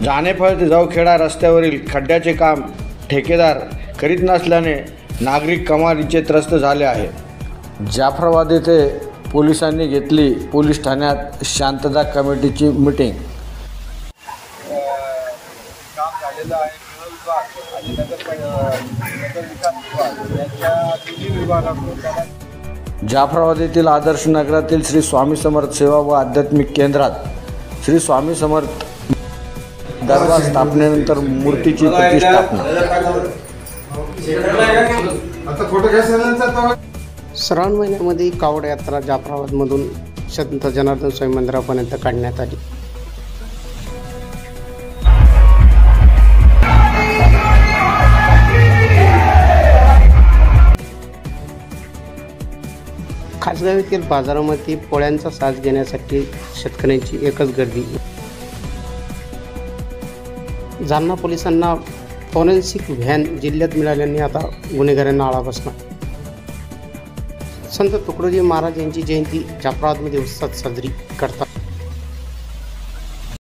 जानेफळ ते जाऊखेडा रस्त्यावरील खड्ड्याचे काम ठेकेदार करीत नसल्याने नागरिक कमालीचे त्रस्त झाले आहे। जाफराबाद येथे पोलिसांनी घेतली पोलीस ठाण्यात शांतता कमिटीची मीटिंग। काम झालेलं आहे। गृह विभाग आणि नगर विकास विभाग यांच्या दोन्ही विभागाकडून जाफराबाद येथील आदर्श नगरातील श्री स्वामी समर्थ सेवा व आध्यात्मिक केंद्रात श्री स्वामी समर्थ दरबार स्थापनेनंतर मूर्तीची प्रतिष्ठापना। श्रावण महिन्यामध्ये कावड यात्रा जाफराबादमधून संत जनार्दन स्वामी मंदिरापर्यंत काढण्यात आली। खासगाव येथील बाजारामध्ये पोळ्यांचा साज घेण्यासाठी शेतकऱ्यांची एकच गर्दी। जालना पोलिसांना फॉरेन्सिक व्हॅन जिल्ह्यात मिळाल्याने आता गुन्हेगारांना आळा बसणार। संत तुकडोजी महाराज यांची जयंती जाफराबादमध्ये उत्साहात साजरी करतात।